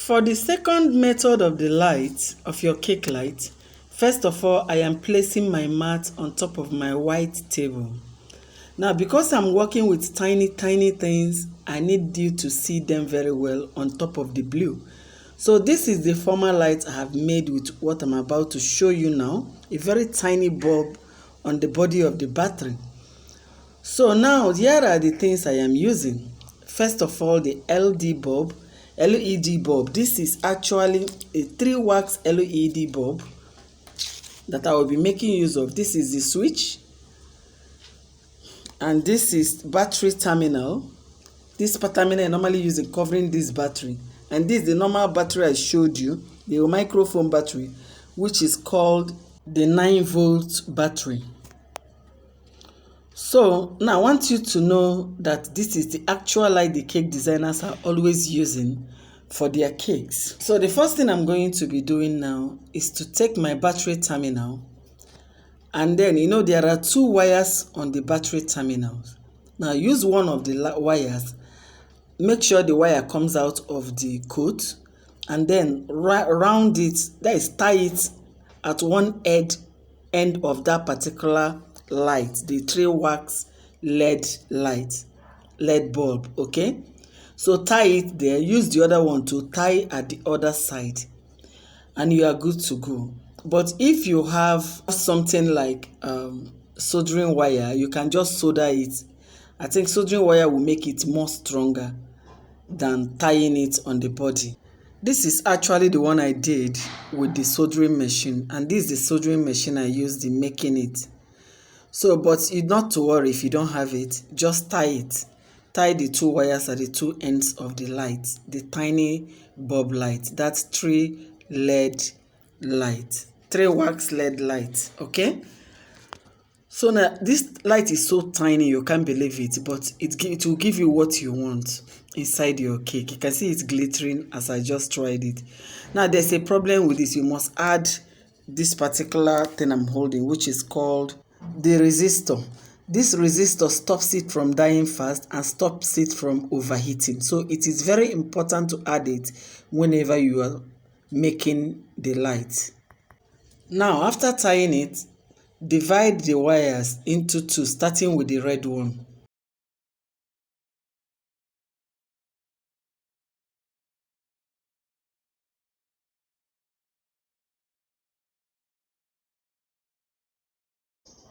For the second method of the light, of your cake light, first of all, I am placing my mat on top of my white table. Now, because I'm working with tiny things, I need you to see them very well on top of the blue. So this is the formal light I have made with what I'm about to show you now, a very tiny bulb on the body of the battery. So now, here are the things I am using. First of all, the LED bulb. This is actually a 3-wax LED bulb that I will be making use of. This is the switch. And this is battery terminal. This terminal I normally use in covering this battery. And this is the normal battery I showed you, the microphone battery, which is called the 9-volt battery. So now I want you to know that this is the actual light the cake designers are always using for their cakes. So the first thing I'm going to be doing now is to take my battery terminal, and then there are 2 wires on the battery terminals. Now use one of the wires, make sure the wire comes out of the coat, and then round it, that is, tie it at one end of that particular light, the 3-wax LED bulb. Okay, so tie it there, use the other one to tie at the other side, and you are good to go. But if you have something like soldering wire, you can just solder it. I think soldering wire will make it more stronger than tying it on the body. This is actually the one I did with the soldering machine, and this is the soldering machine I used in making it. So, but you not to worry if you don't have it, just tie it. Tie the 2 wires at the 2 ends of the light, the tiny bulb light. That's 3 LED light, 3-wax LED light. Okay. So now this light is so tiny you can't believe it, but it will give you what you want inside your cake. You can see it's glittering as I just tried it. Now there's a problem with this. You must add this particular thing I'm holding, which is called the resistor. This resistor stops it from dying fast and stops it from overheating. So it is very important to add it whenever you are making the light. Now after tying it, divide the wires into 2, starting with the red one.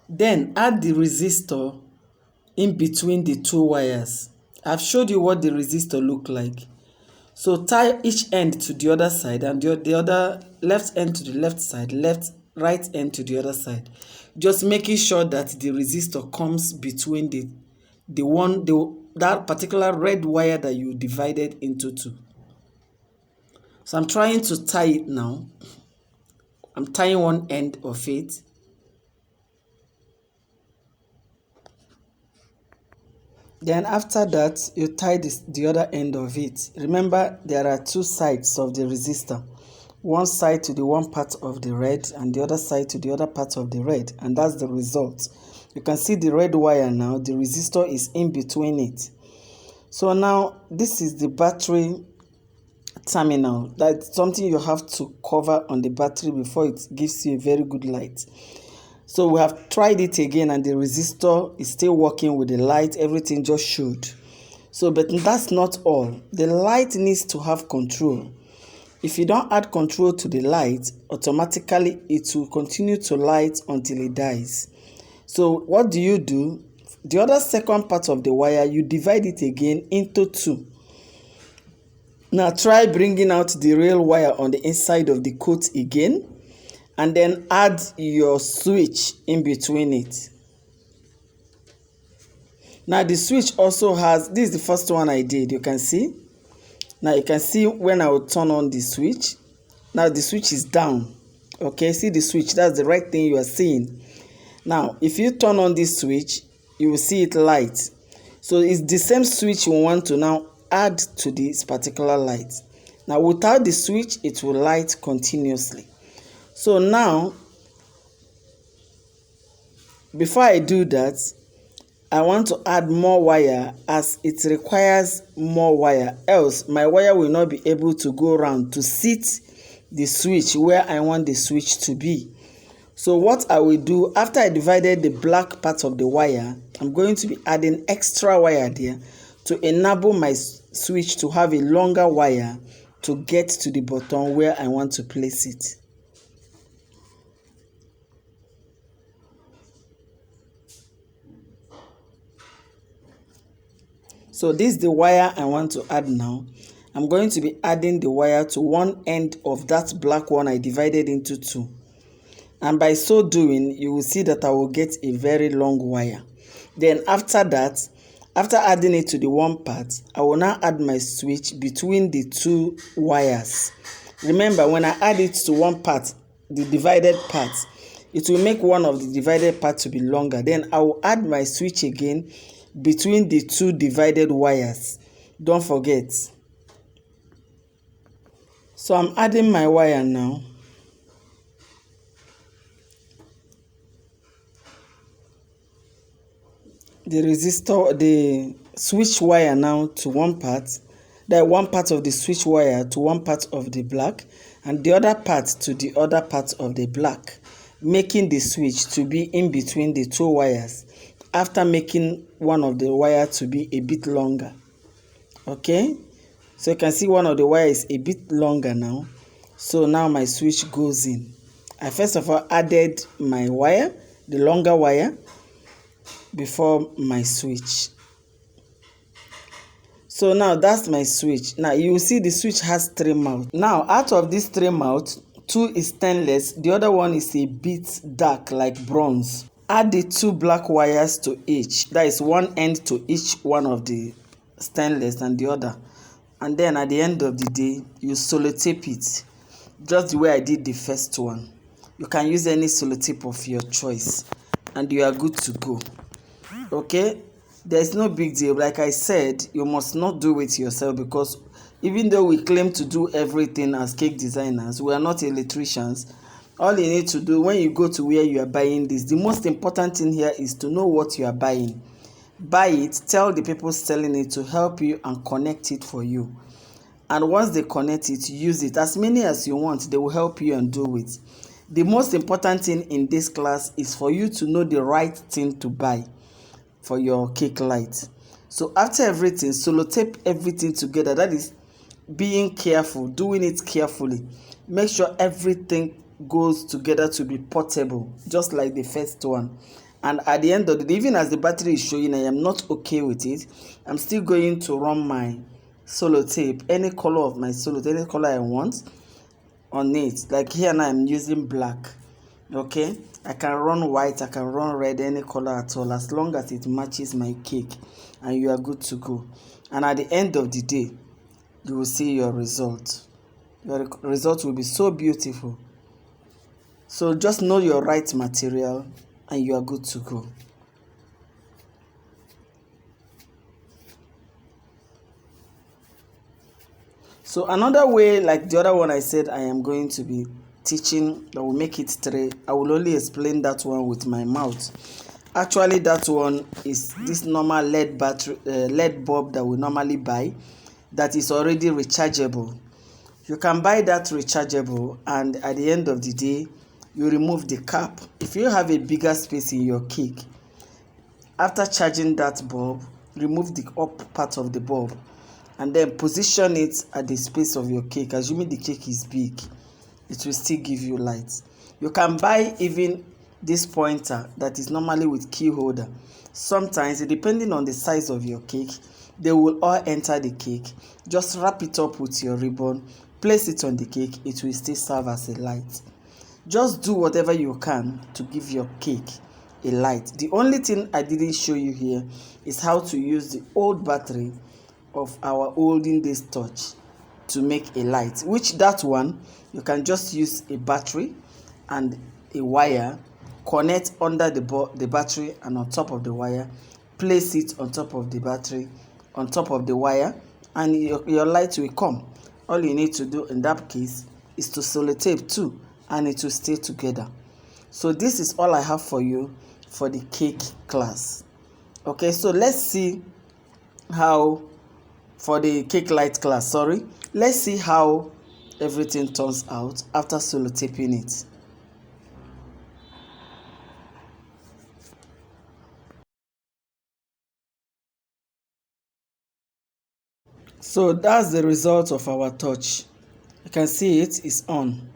Then add the resistor in between the 2 wires. I've showed you what the resistor look like. So tie each end to the other side, and the other left end to the left side, right end to the other side. Just making sure that the resistor comes between that particular red wire that you divided into 2. So I'm trying to tie it now. I'm tying one end of it. Then after that, you tie the other end of it. Remember, there are 2 sides of the resistor. One side to the one part of the red, and the other side to the other part of the red. And that's the result. You can see the red wire now. The resistor is in between it. So now, this is the battery terminal. That's something you have to cover on the battery before it gives you a very good light. So we have tried it again, and the resistor is still working with the light. Everything just showed. So, but that's not all. The light needs to have control. If you don't add control to the light, automatically it will continue to light until it dies. So what do? The other second part of the wire, you divide it again into 2. Now try bringing out the real wire on the inside of the coat again, and then add your switch in between it. Now the switch also has, this is the first one I did, you can see. Now you can see when I will turn on the switch. Now the switch is down. Okay, see the switch, that's the right thing you are seeing. Now if you turn on this switch, you will see it light. So it's the same switch we want to now add to this particular light. Now without the switch, it will light continuously. So now, before I do that, I want to add more wire as it requires more wire, else my wire will not be able to go around to sit the switch where I want the switch to be. So what I will do, after I divided the black part of the wire, I'm going to be adding extra wire there to enable my switch to have a longer wire to get to the button where I want to place it. So this is the wire I want to add now. I'm going to be adding the wire to one end of that black one I divided into two. And by so doing, you will see that I will get a very long wire. Then after that, after adding it to the one part, I will now add my switch between the two wires. Remember, when I add it to one part, the divided part, it will make one of the divided part to be longer. Then I will add my switch again between the two divided wires. Don't forget. So I'm adding my wire now. The resistor, the switch wire now to one part, that one part of the switch wire to one part of the black, and the other part to the other part of the black, making the switch to be in between the two wires after making one of the wire to be a bit longer. Okay, so you can see one of the wires is a bit longer now. So now my switch goes in. I first of all added my wire, the longer wire, before my switch. So now that's my switch. Now you will see the switch has three mouths. Now out of these three mouths, two is stainless, the other one is a bit dark like bronze. Add the two black wires to each. That is one end to each one of the stainless and the other. And then at the end of the day, you sellotape it just the way I did the first one. You can use any sellotape of your choice and you are good to go. Okay, there's no big deal. Like I said, you must not do it yourself, because even though we claim to do everything as cake designers, we are not electricians. All you need to do when you go to where you are buying this, the most important thing here is to know what you are buying. Buy it, tell the people selling it to help you and connect it for you. And once they connect it, use it. As many as you want, they will help you and do it. The most important thing in this class is for you to know the right thing to buy for your cake light. So after everything, sellotape everything together. That is being careful, doing it carefully. Make sure everything goes together to be portable, just like the first one. And at the end of the day, even as the battery is showing, I am not okay with it. I'm still going to run my sellotape, any color of my sellotape, any color I want on it. Like here now I'm using black. Okay, I can run white, I can run red, any color at all, as long as it matches my cake, and you are good to go. And at the end of the day, you will see your result. Your result will be so beautiful. So just know your right material and you are good to go. So another way, like the other one I said, I am going to be teaching that will make it three. I will only explain that one with my mouth. Actually, that one is this normal LED battery, LED bulb that we normally buy, that is already rechargeable. You can buy that rechargeable, and at the end of the day, you remove the cap. If you have a bigger space in your cake, after charging that bulb, remove the up part of the bulb and then position it at the space of your cake. Assuming the cake is big, it will still give you light. You can buy even this pointer that is normally with key holder. Sometimes, depending on the size of your cake, they will all enter the cake. Just wrap it up with your ribbon, place it on the cake, it will still serve as a light. Just do whatever you can to give your cake a light. The only thing I didn't show you here is how to use the old battery of our olden days torch to make a light, which that one you can just use a battery and a wire, connect under the battery and on top of the wire, place it on top of the battery, on top of the wire, and your light will come. All you need to do in that case is to sellotape too, and it will stay together. So this is all I have for you for the cake class. Okay, so let's see how, for the cake light class, sorry, let's see how everything turns out after sellotaping it. So that's the result of our touch. You can see it is on.